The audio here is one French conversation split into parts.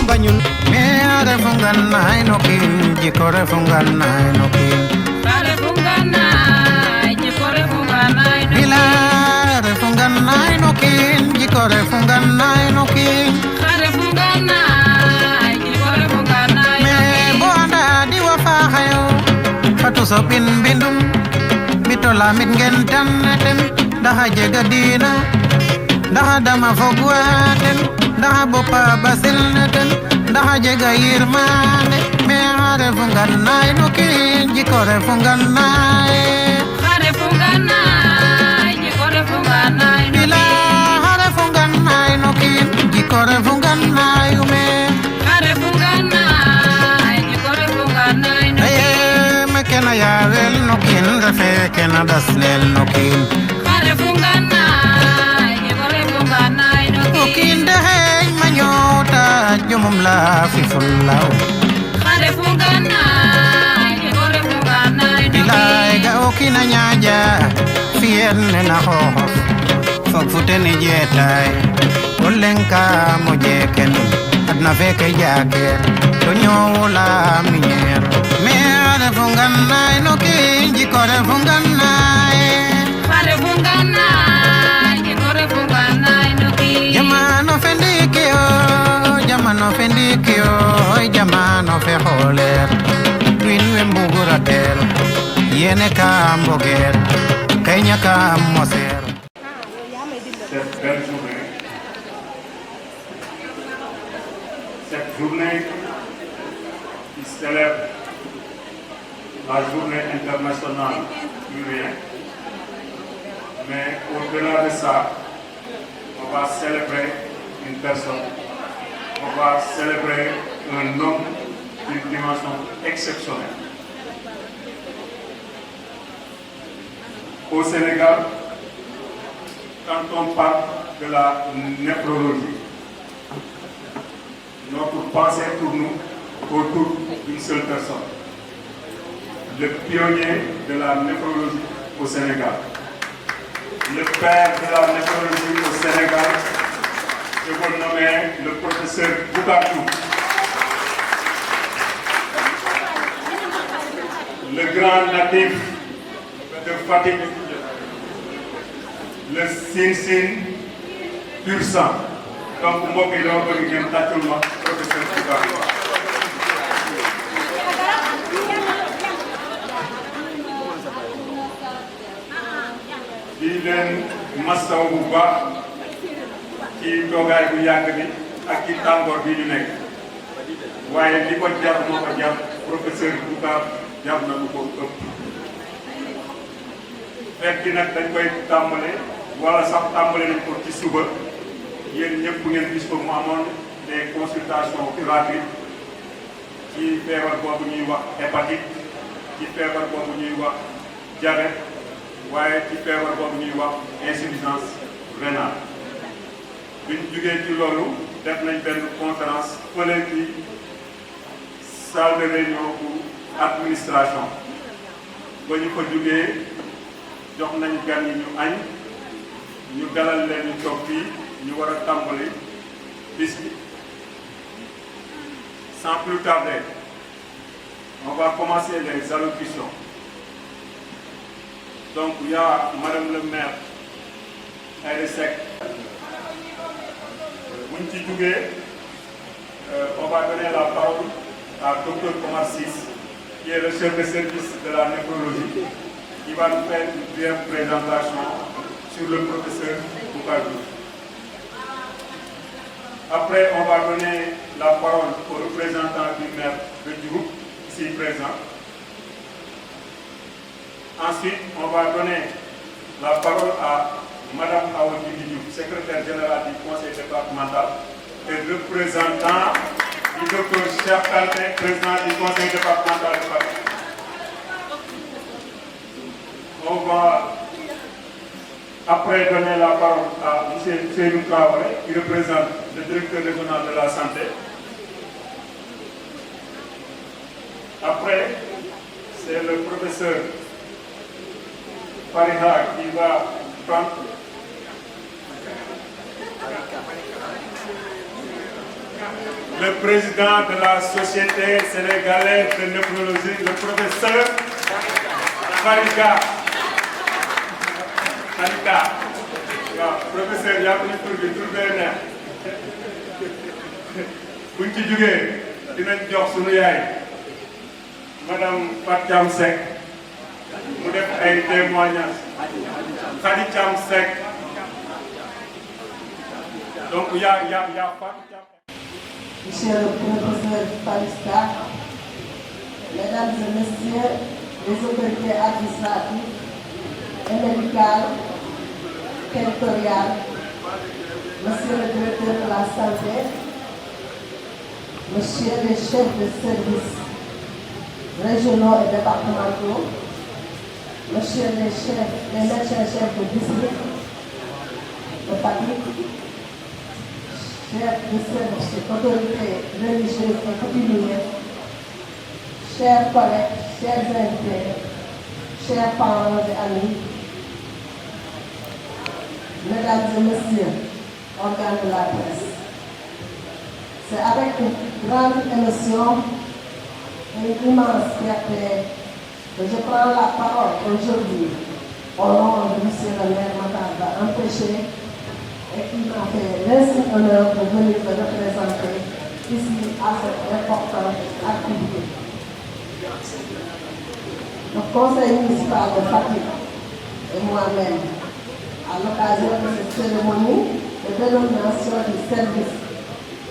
bañul me refu ngànnaay no kiin jikko refu ngànnaay no kiin refu ngànnaay jikko refu ngànnaay no kiin bila refu ngànnaay no kiin jikko refu ngànnaay no kiin refu ngànnaay jikko refu ngànnaay me bo anda di wa faaxayo fatu so bin bindum bito lamit ngeen tannetem ndaxa jega diina ndaxa dama fogwaten ndaxa boppa basil neten ndaxa jega yirmande me refu ngànnaay no kiin jikko refu ngànnaay refu ngànnaay jikko refu ngànnaay no bila refu ngànnaay no kiin jikko refu ngànnaay me refu ngànnaay jikko refu ngànnaay no me kena yaawel no kiin refe kena daslel no kiin refu ngànnaay jikko refu ngànnaay no kiin de xeeñ ma ñoota jomum la fi fullaw refu ngànnaay jikko refu ngànnaay no bilaay ga o kiin a ñaaja fiyen ne na xooxof fog fu ten i jeetaay o leŋ ka mojeeken adna feke jaakeer to ñoowula miñeer me refu ngànnaay no kiin jikko refu ngànnaay refu ngànnaay jikko refu ngànnaay no kiin jamano fe ndiiki yo jamano fe ndiiki yo jamano fe xooleer wiin we mbuguratel yene ka mbogeer kay ñaka moseer Cette belle journée, cette journée qui célèbre la journée internationale du rien, mais au-delà de ça, on va célébrer une personne, on va célébrer un homme d'une dimension exceptionnelle. Au Sénégal, quand on parle de la néphrologie, notre pensée tourne autour d'une seule personne, le pionnier de la néphrologie au Sénégal, le père de la néphrologie au Sénégal, je vous nomme le professeur Boubacar, le grand natif de Fatick, le Sine pur sang. Donc mbokk yi dama bëgg ngeen tàccul ma professeur Boubacar. di leen mastaw bu baax ci toogaay bu yàgg bi ak ci tàngoor bi ñu nekk waaye li ko jar moo ko jar professeur Boubacar jar na lu ko ëpp. fekk gi nag dañ koy tàmbale wala sax tàmbale nañ ko ci suba yéen ñëpp ngeen gis ko mu amoon des consultations gratuites ci feebar boobu ñuy wax hépatite ci feebar boobu ñuy wax diabète waaye ci feebar boobu ñuy wax insuffisance rénale. biñ jugee ci loolu def nañ benn conférence fële ci salle de réunion bu administration ba ñu ko jugee jox nañu gan yi ñu añ ñu dalal leen ñu toog fii ñu war a tàmbali bis bi. Sans plus tarder, on va commencer les allocutions. Donc il y a Madame le maire Aïda Seck. buñ ci jugee on va donner la parole à Dr Omar Ciss, qui est le chef de service de la néphrologie, qui va nous faire une brève présentation sur le professeur Boubacar. Après, on va donner la parole au représentant du maire de Diouroup, ici présent. Ensuite, on va donner la parole à Madame Aoudi Diouf, secrétaire générale du conseil départemental et représentant du docteur Cheikh Kanté, président du conseil départemental de Fatick. On va après donner la parole à M. Seydou Traoré, qui représente le directeur régional de la santé. Après, c'est le professeur Fariha qui va prendre le président de la Société sénégalaise de néphrologie, le professeur Farika. waaw professeur yaa ngi tur bi tur bee neex buñ ci jógee dinañ jox sunu yaay madame Fatou Thiam Seck mu def ay témoignages Khady Thiam Seck donc yaa Fatou Thiam. Monsieur le professeur Farika, mesdames et messieurs les autorités administratives et médicales, territoriales, monsieur le directeur de la santé, monsieur les chefs de service régionaux et départementaux, monsieur les médecins-chefs de district, de Fatick, chefs de service, autorités religieuses et coutumières, chers collègues, chers invités, chers parents et amis, mesdames et messieurs, organes de la presse, c'est avec une grande émotion et une immense fierté que je prends la parole aujourd'hui au nom de monsieur le maire Matar Ba Empêché et qui m'a fait l'insigne honneur de venir me représenter ici à cette importante activité. Le conseil municipal de Fatick et moi-même, à l'occasion de cette cérémonie de dénomination du service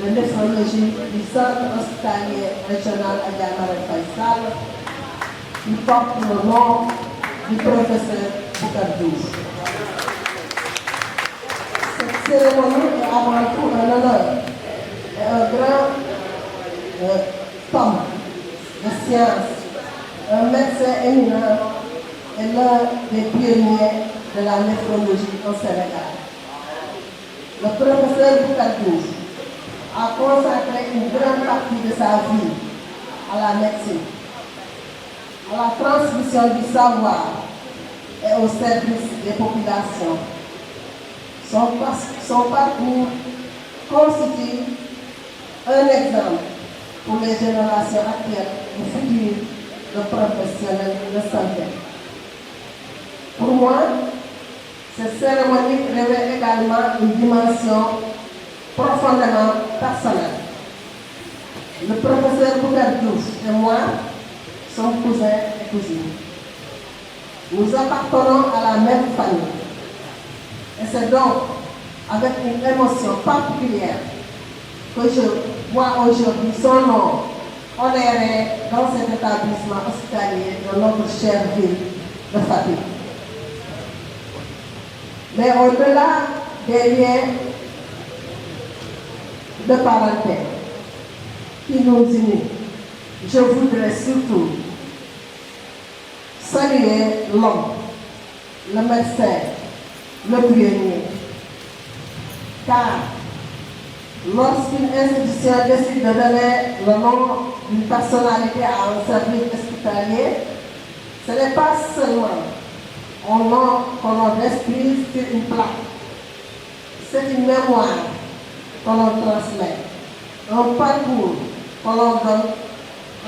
de néphrologie du centre hospitalier régional Adja Marème Faye Sall, qui porte le nom du professeur Boucar Diouf. Cette cérémonie est avant tout un honneur et un grand tome de science, un médecin éminent et l'un des pionniers de la néphrologie au Sénégal. Le professeur Boucar Diouf a consacré une grande partie de sa vie à la médecine, à la transmission du savoir et au service des populations. Son parcours constitue un exemple pour les générations actuelles et futures de professionnels de santé. Pour moi, cette cérémonie revêt également une dimension profondément personnelle. Le professeur Boucar Diouf et moi sommes cousins et cousines. Nous appartenons à la même famille. Et c'est donc avec une émotion particulière que je vois aujourd'hui son nom honoré dans cet établissement hospitalier de notre chère ville de Fatick. Mais au-delà des liens de parenté qui nous unissent, je voudrais surtout saluer l'homme, le médecin, le pionnier. Car lorsqu'une institution décide de donner le nom d'une personnalité à un service hospitalier, ce n'est pas seulement un nom que l'on inscrit sur une plaque. C'est une mémoire que l'on transmet, un parcours que l'on donne,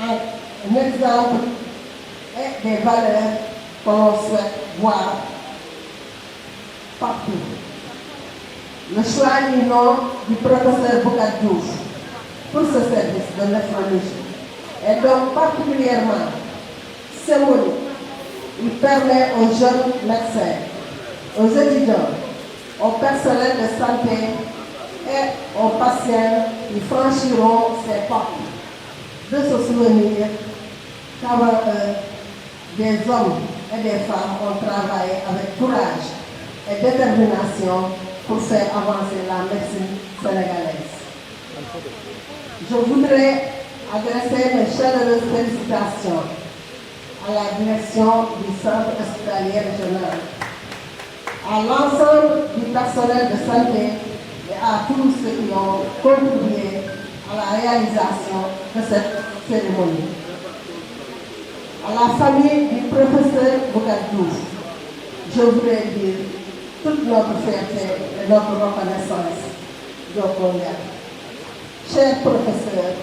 un exemple et des valeurs que l'on souhaite voir partout. Le choix du nom du professeur Boucar Diouf pour ce service de néphrologie est donc particulièrement symbolique. Il permet aux jeunes médecins, aux étudiants, au personnel de santé et aux patients qui franchiront ces portes de se souvenir qu'avant eux, des hommes et des femmes ont travaillé avec courage et détermination pour faire avancer la médecine sénégalaise. Je voudrais adresser mes chaleureuses félicitations à la direction du centre hospitalier régional, à l'ensemble du personnel de santé et à tous ceux qui ont contribué à la réalisation de cette cérémonie. À la famille du professeur Boucar Diouf, je voudrais dire toute notre fierté et notre reconnaissance. chers professeurs,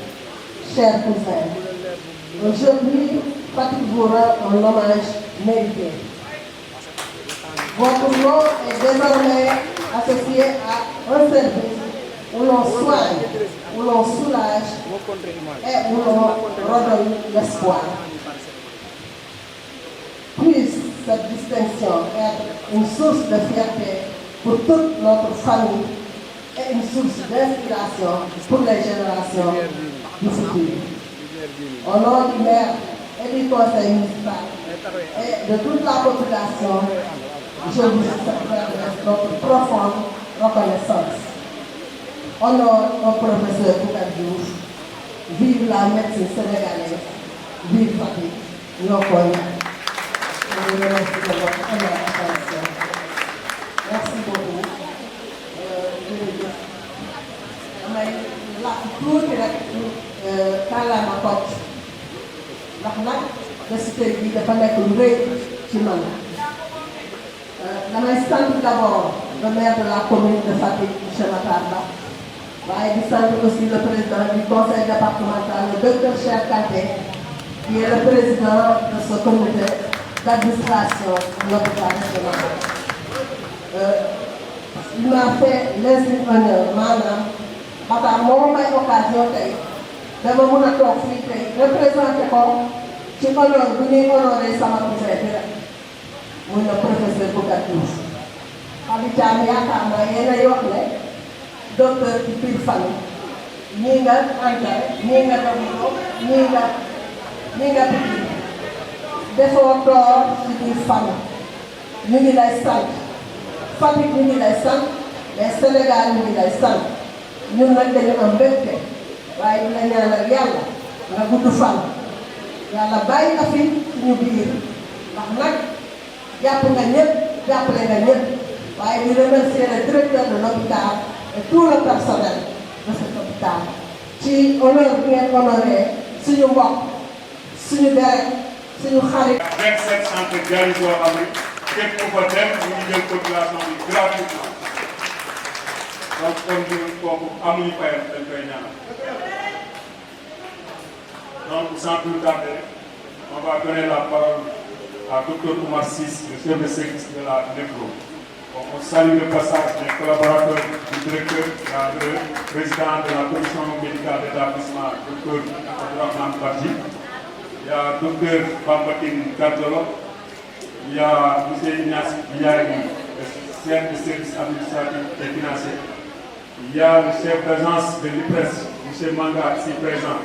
chers cousins, aujourd'hui, Fatick vous rend un hommage mérité. Votre nom est désormais associé à un service où l'on soigne, où l'on soulage et où l'on redonne l'espoir. Puisse cette distinction être une source de fierté pour toute notre famille et une source d'inspiration pour les générations du futur. Au nom du maire et du conseil municipal et de toute la population, je vous exprime notre profonde reconnaissance. Honore au professeur Boucar Diouf, vive la médecine sénégalaise, vive Fatick, ñoo koy je vous remercie de votre attention. Merci beaucoup. Jërëjëf damay làkk tuuti rek kàllaama Kocc ndax nag bésu tey bii dafa nekk lu rëy ci man. Damay sant d'abord le maire de la commune de Fatick, monsieur Matar Ba, waaye di sant aussi le président du conseil départemental, le docteur Cheikh Kanté, qui est le président de ce comité d'administration de l'hôpital régional. Il m'a fait l'insigne honneur maanaam Matar moo may occasion tey dama mun a toog fii tey représenté ko ci honneur bu ñuy honoré sama cousin bi rek muy le professeur Boucar Diouf. Khady Thiam yaakaar naa yéenay wax ne docteur ci biir famille ñii nga entré ñii nga dogo ñii nga pikin defoo door ci biir famille ñu ngi lay sant Fatick ñu ngi lay sant mais Sénégal ñu ngi lay sant ñun nag dañu am mbégte waaye dina ñaanal yàlla nga gudd fan yàlla bàyyi na fi suñu biir ndax nag jàpp nga ñëpp jàppale nga ñëpp waaye di remercier le directeur de l'hôpital et tout le personnel de cet hôpital ci honneur bi ngeen honoré suñu mbokk suñu deret suñu xarit. 27 centres dialyse yoo xam ne képp ku fa dem ñu ngi jël population bi gratuitement donc kon ñun kooku amuñu fayam dañ koy ñaanal donc sans plus tarder on va donner la parole à Dr Oumar Ciss, le chef de service de la néphro. On salue le passage des collaborateurs du directeur, le président de la commission médicale d'établissement, Dr Abdourahmane Badji. Il y a Dr Bambatine Gardolo. Il y a M. Ignace Biaye, le chef de service administratif et financier. Il y a le chef d'agence de l'IPRES, M. Manga, ici présent.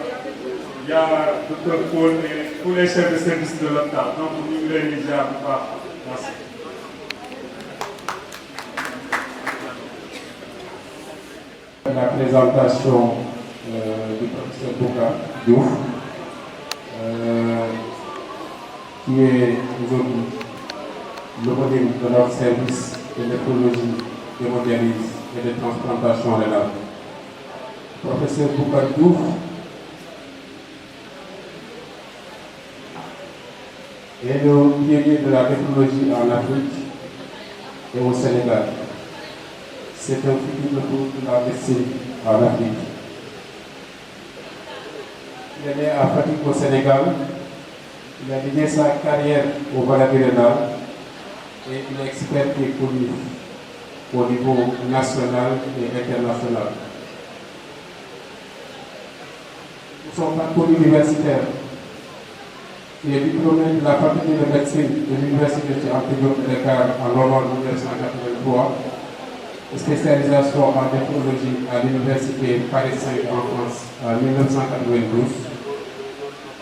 Il y a Dr Paul et tous les chefs de service de l'hôpital. Donc, nous les lisons pas. Merci. La présentation du professeur Boucar Diouf, qui est aujourd'hui le modèle de notre service de néphrologie, d'hémodialyse et de transplantation rénale. Professeur Boucar Diouf est le pionnier de la néphrologie en Afrique et au Sénégal. C'est un futur retour de la médecine en Afrique. Il est né à Fatick au Sénégal. Il a dédié sa carrière au maladie rénale et il est expert et connu au niveau national et international. Son parcours universitaire, il est diplômé de la faculté de médecine de l'université de Dakar en novembre 1983. Spécialisation en néphrologie à l'université Paris 5 en France en 1992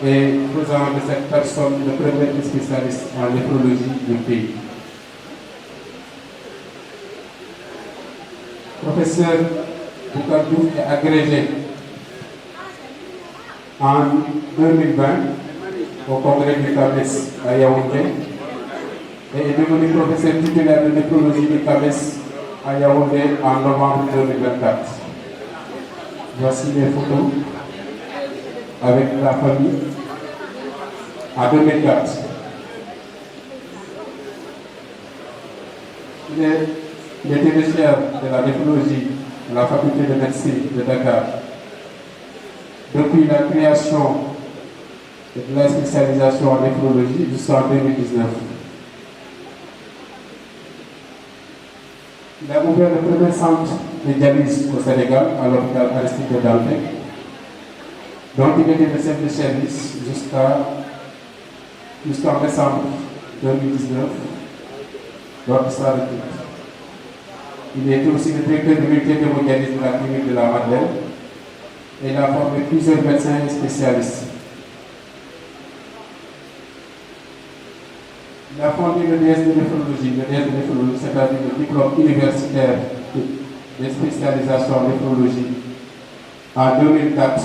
et faisant de cette personne le premier spécialiste en néphrologie du pays. Professeur Boucar Diouf est agrégé en 2020 au congrès du CAMES à Yaoundé et est devenu professeur titulaire de néphrologie du CAMES à Yaoundé en novembre 2024. Voici les photos avec la famille en 2004. Il était le chef de la néphrologie à la faculté de médecine de Dakar depuis la création de la spécialisation en néphrologie jusqu'en 2019. Il a ouvert le premier centre de dialyse au Sénégal à l'hôpital Aristide de Dantec, dont il était le chef de service jusqu'en décembre 2019, lors de sa retraite. Il était aussi le directeur de l'unité d'hémodialyse de la clinique de la Madeleine et il a formé plusieurs médecins et spécialistes. Il a fondé le DS de néphrologie, c'est-à-dire le diplôme universitaire de spécialisation en néphrologie en 2004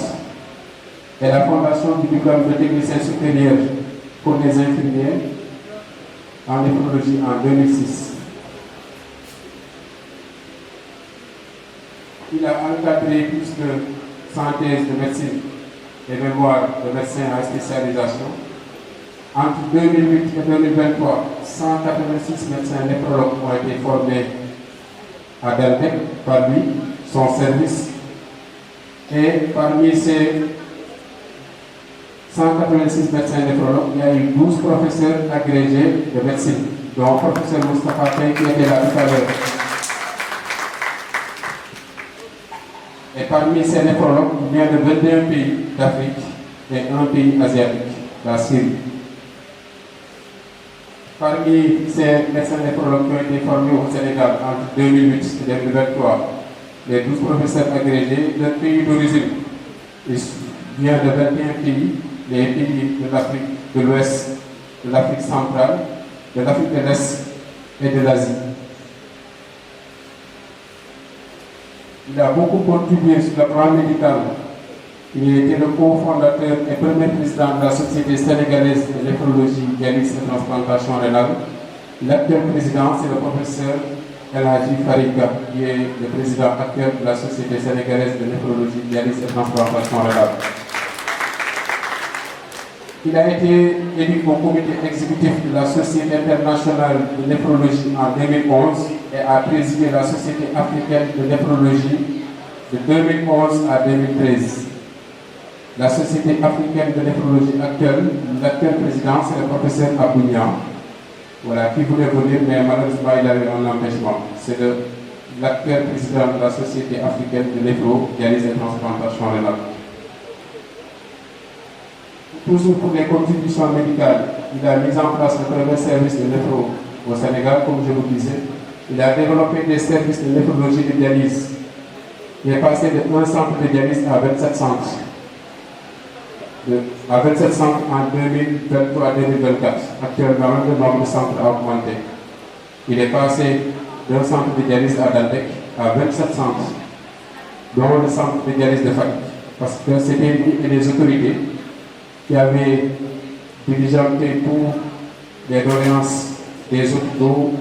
et la fondation du diplôme de technicien supérieur pour les infirmiers en néphrologie en 2006. Il a encadré plus de 100 thèses de médecine et mémoires de médecins en spécialisation. Entre 2008 et 2023, 186 médecins néphrologues ont été formés à Dantec par lui, son service. Et parmi ces 186 médecins néphrologues, il y a eu 12 professeurs agrégés de médecine, dont le professeur Moustapha Faye qui était là tout à l'heure. Et parmi ces néphrologues, il y a de 21 pays d'Afrique et un pays asiatique, la Syrie. Parmi ces médecins néphrologues qui ont été formés au Sénégal entre 2008 et 2023, les 12 professeurs agrégés, leur pays d'origine vient de 21 pays, les pays de l'Afrique de l'Ouest, de l'Afrique centrale, de l'Afrique de l'Est et de l'Asie. Il a beaucoup contribué sur le plan médical. Il était le cofondateur et premier président de la Société sénégalaise de néphrologie, dialyse et transplantation rénale. L'actuel président, c'est le professeur El Hadji Fariga, qui est le président actuel de la Société sénégalaise de néphrologie, dialyse et transplantation rénale. Il a été élu au comité exécutif de la Société internationale de néphrologie en 2011 et a présidé la Société africaine de néphrologie de 2011 à 2013. La Société africaine de néphrologie actuelle, l'actuel président, c'est le professeur Abounian, voilà, qui voulait venir, mais malheureusement il avait un empêchement. C'est l'actuel président de la Société africaine de néphro, dialyse et transplantation rénale. Toujours pour les contributions médicales, il a mis en place le premier service de néphro au Sénégal, comme je vous disais. Il a développé des services de néphrologie de dialyse. Il est passé de 1 centre de dialyse à 27 centres. À 27 centres en 2023-2024. Actuellement, le nombre de centres a augmenté. Il est passé d'un centre de dialyse à Dantec à 27 centres, dont le centre de dialyse de Fatick. Parce que c'était lui et les autorités qui avaient diligenté pour les doléances des hôpitaux,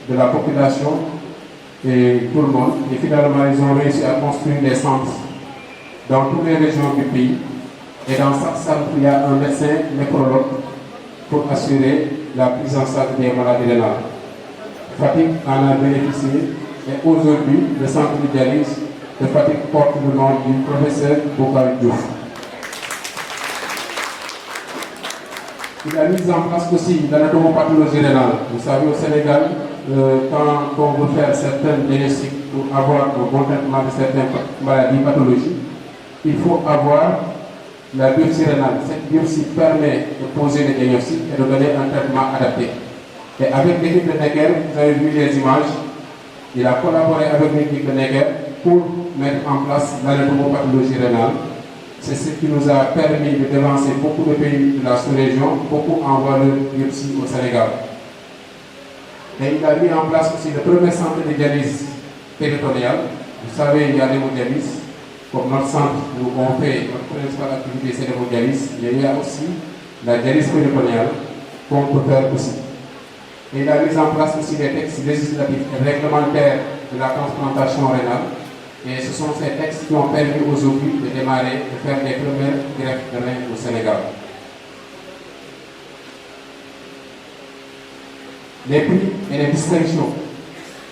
de la population et tout le monde. Et finalement, ils ont réussi à construire des centres dans toutes les régions du pays. Et dans chaque centre, il y a un médecin néphrologue pour assurer la prise en charge des maladies rénales. Fatick en a bénéficié et aujourd'hui, le centre de dialyse de Fatick porte le nom du professeur Bokar Diouf. Il a mis en place aussi l'anatomopathologie rénale. Vous savez, au Sénégal, quand on veut faire certains diagnostics pour avoir un bon traitement de certaines maladies pathologiques, il faut avoir la biopsie rénale. Cette biopsie permet de poser le diagnostic et de donner un traitement adapté. Et avec l'équipe de Necker, vous avez vu les images, il a collaboré avec l'équipe de Necker pour mettre en place l'anatomopathologie rénale. C'est ce qui nous a permis de devancer beaucoup de pays de la sous-région, beaucoup envoient leur biopsie au Sénégal. Et il a mis en place aussi le premier centre de dialyse péritonéale. Vous savez, il y a l'hémodialyse, comme notre centre où on fait notre principale activité, c'est l'hémodialyse. Mais il y a aussi la dialyse péritonéale qu'on peut faire aussi. Et il a mis en place aussi des textes législatifs et réglementaires de la transplantation rénale. Et ce sont ces textes qui ont permis aujourd'hui de démarrer, de faire les premières greffes de rein au Sénégal. Les prix et les distinctions.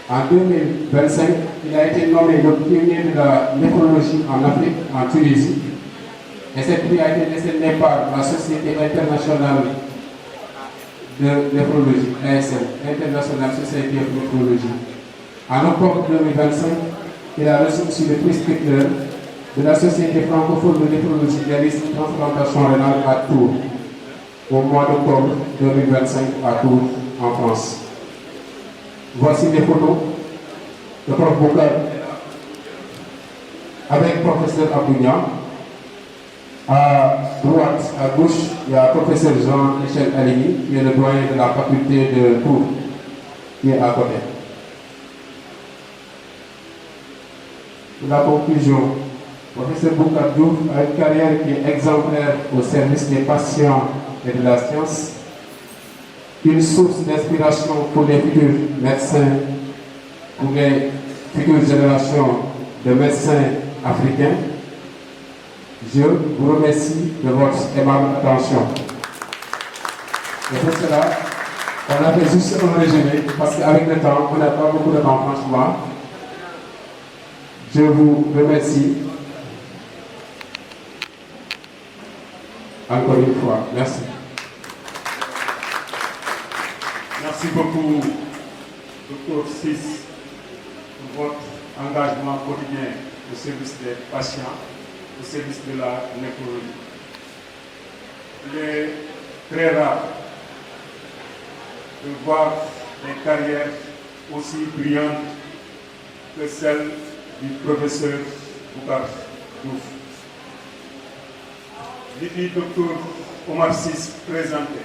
En 2025, il a été nommé le pionnier de la néphrologie en Afrique, en Tunisie. Et cette prix a été décerné par la Société internationale de néphrologie, ASN, International Society of Nephrology. En octobre 2025, il a reçu aussi le prix Strickler de la Société francophone de néphrologie dialyse et transplantation rénale à Tours, au mois d'octobre 2025 à Tours, en France. Voici les photos de Prof Boucar avec professeur Abdounia. À droite, à gauche, il y a professeur Jean-Michel Aligny, qui est le doyen de la faculté de Tours, qui est à côté. Pour la conclusion, professeur Boucar Diouf a une carrière qui est exemplaire au service des patients et de la science, une source d'inspiration pour les futurs médecins, pour les futures générations de médecins africains. Je vous remercie de votre aimable attention. Et pour cela, on a fait juste un résumé, parce qu'avec le temps, on n'a pas beaucoup de temps, franchement. Je vous remercie encore une fois. Merci. Merci beaucoup, Dr Ciss, pour votre engagement quotidien au service des patients, au service de la néphrologie. Il est très rare de voir des carrières aussi brillantes que celle du professeur Boucar Diouf. Depuis Dr Omar Ciss présenté,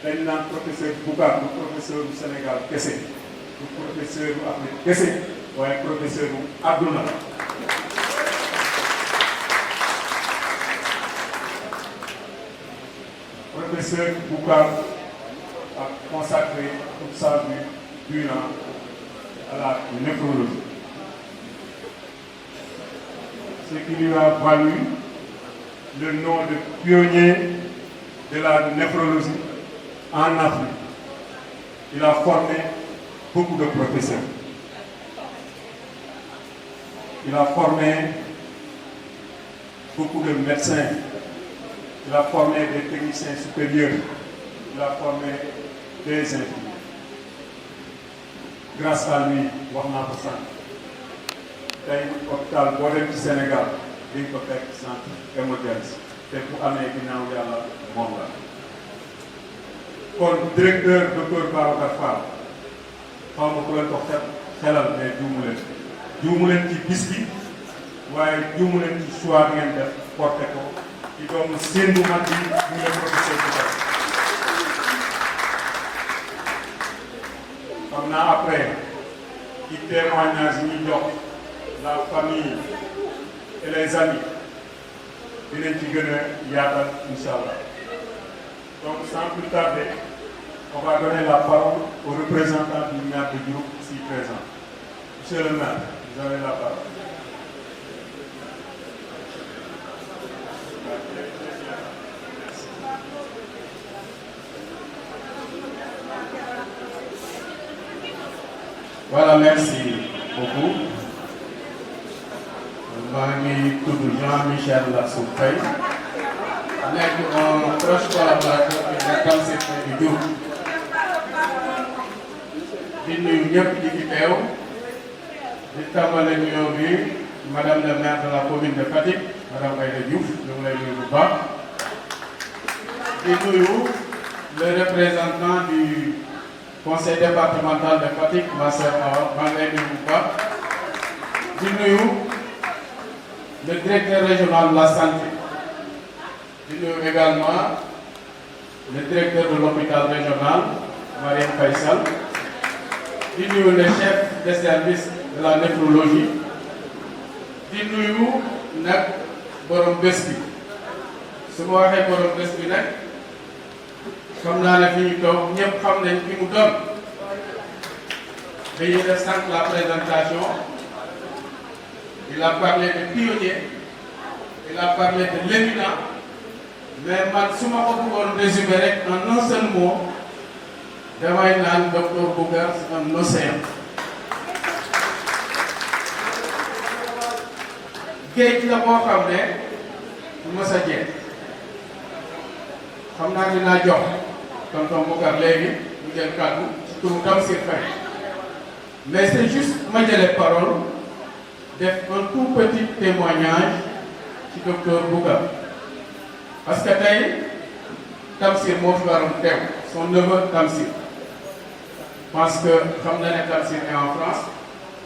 dañ naan professeur Boucar du professeur du Sénégal kese du professeur du Afrique kese waaye professeur bu àdduna la. Professeur Boucar a consacré toute sa vie durant à la néphrologie, ce qui lui a valu le nom de pionnier de la néphrologie en Afrique. Il a formé beaucoup de professeurs. Il a formé beaucoup de médecins. Il a formé des techniciens supérieurs. Il a formé des infirmiers. Grâce à lui, wax naa ko sànq tey hôpital boo dem ci Sénégal di nga ko fekk centre hémodialyse te bu amee ginnaaw yàlla moom la. Kon directeur docteur Babacar Fall xaw ma ku leen ko xelal mais juumu leen ci bis bi waaye juumu leen ci choix bi ngeen def porté ko ci doomu seen bu mag bi ñu leen professeur bi def. Xam naa après ci témoignage yi ñuy jox la famille et les amis dinañ ci gën a yaatal incha allah. Donc sans plus tarder, on va donner la parole au représentant du maire de Diouroup ici présent. Monsieur le maire, vous avez la parole. Voilà, merci beaucoup. maa ngi tudd Jean-Michel Lassou Faye nekk un proche collaborateur bi nekkal secteur du Diouroup di nuyu ñëpp ñi fi teew di tàmbale nuyoo bi madame le maire de la commune de Fatick madame Aïda Diouf ñu ngi lay nuyu bu baax di nuyu le représentant du conseil départemental de Fatick ma sœur Awa maa ngi lay nuyu bu baax di nuyu le directeur régional de la santé di nuyu également le directeur de l'hôpital régional Mariam Faisal di nuyu le chef de service de la néphrologie di nuyu nag borom bés bi su ma waxee borom bés bi nag xam naa ne fi ñu toog ñëpp xam nañ fi mu doon dañuy def sànq la présentation. Il a parlé de pionnier, il a parlé de l'éminent, mais man su ma ko bëggoon résumer rek en un seul mot damay naan docteur Boucar c'est un océan. géej la boo xam ne du mës a jeex xam naa dinaa jox tonton Boucar léegi mu jël kàddu ci turu Tamsir Faye mais c'est juste ma jëlee parole def un tout petit témoignage ci docteur Boucar parce que tey Tamsir moo fi waroon teew son neveu Tamsir parce que xam na ne Tamsir est en France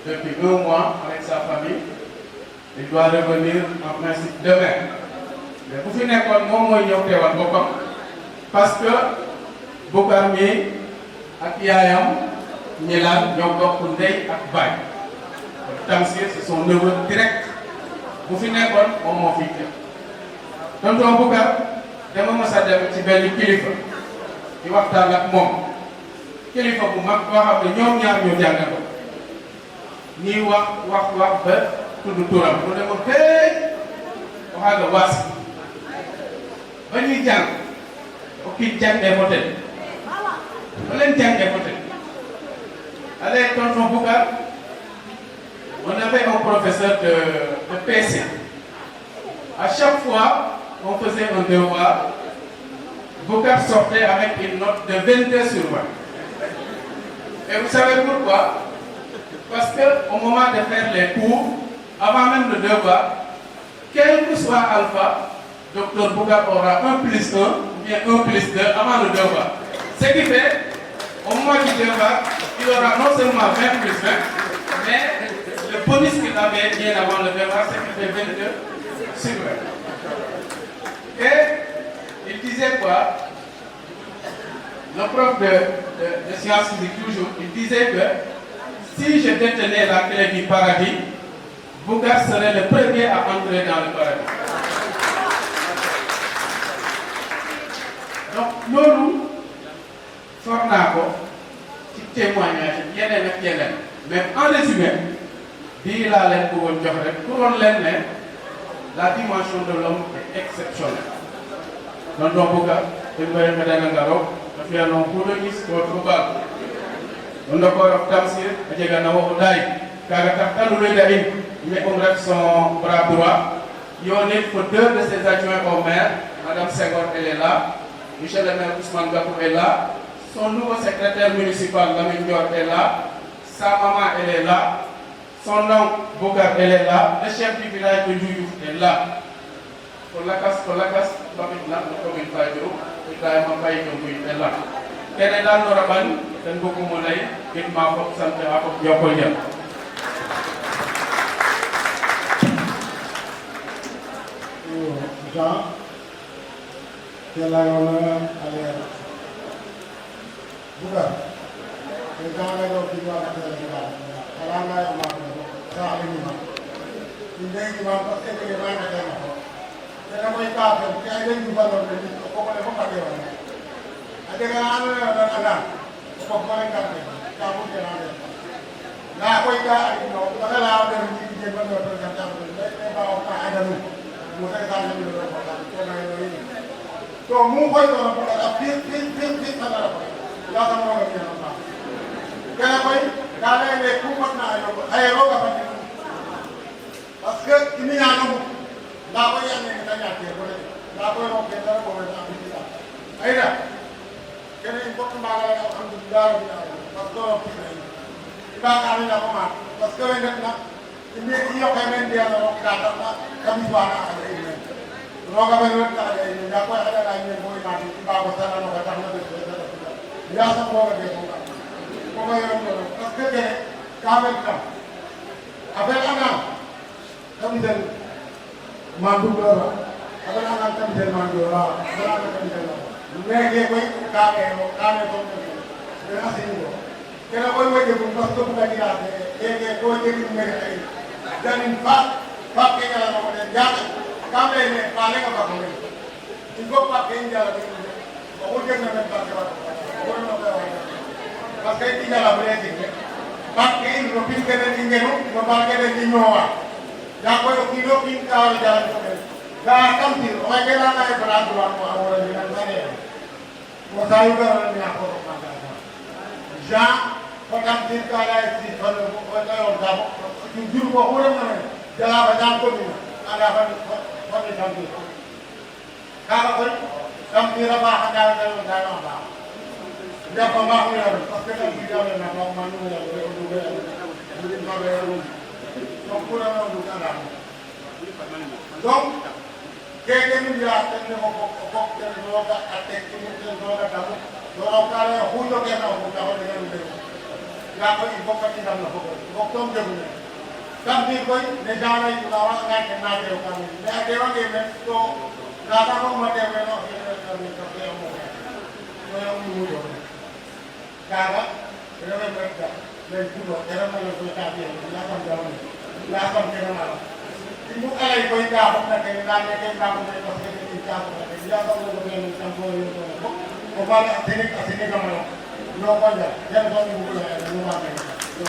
depuis 1 mois avec sa famille. Il doit revenir en principe demain mais bu fi nekkoon moom mooy ñëw teewal boppam parce que Boucar mi ak yaayam ñilaan ñoo bokk ndey ak baay Tamsir c'est son neveu direct bu fi nekkoon moom moo fi teew tonton Boucar dama mës a dem ci benn kilifa di waxtaan ak moom kilifa bu mag boo xam ne ñoom ñaar ñoo jàngal ko ñuy wax ba tudd turam mu ne ma hey waxaaga waas ba ñuy jàng o kii jàngee hotel ba leen jàngee hotel allez tonton Boucar on avait un professeur de PC à chaque fois on faisait un devoir Boucar sortait avec une note de 22 sur 20 et vous savez pourquoi parce que au moment de faire les cours avant même le devoir, quel que soit alpha, docteur Boucar aura 1 plus 1 ou bien 1 plus 2 avant le devoir. Ce qui fait, au moment du devoir, il aura non seulement 20 plus 20, mais le bonus qu'il avait bien avant le devoir, c'est qu'il fait 22 sur 20. Et il disait quoi? Le prof de sciences physiques toujours, il disait que si je détenais la clé du paradis, Boucar serait le premier à entrer dans le paradis. Donc loolu for naa ko ci témoignage yeneen ak yeneen mais en résumé bii laa leen bëggoon jox rek pour woon leen ne la dimension de l'homme est exceptionnelle. tonton Boucar dañ koy xetana ngaro a fiyanon kuɗo is to tubak on d'accord of Tamsir a jega na waxu daay kaga tax tanuloyda in mais on ref son bras droit yonit pour 2 de ses adjoints au maire madame Senghor elle est là monsieur le maire Ousmane Gakou est là son nouveau secrétaire municipal Lamine Dior est là sa maman elle est là son oncle Boucar elle est là le chef du village de Ndioudiouf est là pour lakas bamit na no commune Fadiouth Ibrahima Faye Ndiounguy est là kene daal no raɓan ten bugum lay gidma fop sant a fop njoko njal Jean, quel a honneur à l'air. Boucar, les gens qui doivent faire le village, à la main, on va faire ça à l'univers. Une day qui va passer que les mains de l'homme. C'est la moitié à faire, qui a été du ballon de l'île, au point de vue de l'île. À des gars, on a au point de vue de l'île. Là, oui, là, on a là, on a dit que les gens ont fait ça, mais pas au cas de nous. तो मुंह कोई तो ना पड़ा फिर खाना रहा लाता मुंह में क्या होता क्या भाई डाले में कुमत ना आयो का बंदी बस के इन्हीं आना मु लापो या नहीं निकल जाती है बोले लापो लोग केंद्र बोले ना अभी क्या आई ना क्या नहीं इनको तुम बाला का हम दुनिया बस तो इबाक आने ना को मार बस के वे ना ini iyo kamen dia no kata na kami bana ada ini roga benar kata ini ya ko ada lain yang boleh mati ba ko sana no kata na ya sa ko ga ko ga yo no paske ke kamen ka abel ana kami den mandu dora abel ana kami den mandu dora abel ana kami den me ke koi kame ko ne asini ko kena koi we ke ko pasto ko ga ya ke ko ke ni me ai dan pak ke jalan mau dan jalan kami ini paling apa kami ibu pak ke jalan ini mau jangan nampak apa orang mau apa pas ke jalan berarti pak ke ini rupin ke dan ingenu nombor ke dan inyowa ya kau kilo pintar jalan kami dah kampir orang ke lana yang beraturan mau orang dengan saya mau saya juga ni aku orang mana jah kampir kalau si kalau orang jujur ko orang na jala ba jang ko ni ada fan ni tampi kala koy tampi ra ba handa da ba dia pa ma ko ya parce que tampi ya na ba ma nu ya ko do ga ni ba ga ya donc pour na do kala donc keke ni ya ten ko ten do ga atek ni ten do ga damu do ra kala hu do ke na ko ta ho de ni ya ko i bokka ti dam na ko tom de ni tampi koy ne jana yi na wa nga ke na de ko ni ne ate wa ke men to na ta ko ma de me no ke na ni ko ke mo ko ya mu do kaga re me me ta le ku do era ma lo ko ta bi la kam da ni la kam ke na ma mu ay koy ka ko na ke na ne ke na ko ne ko ke ni ka ko ne ya ko ko ke ni tam ko yo ko ma la te ni ka se ni ka ma no ko ja ya ko ni ko ya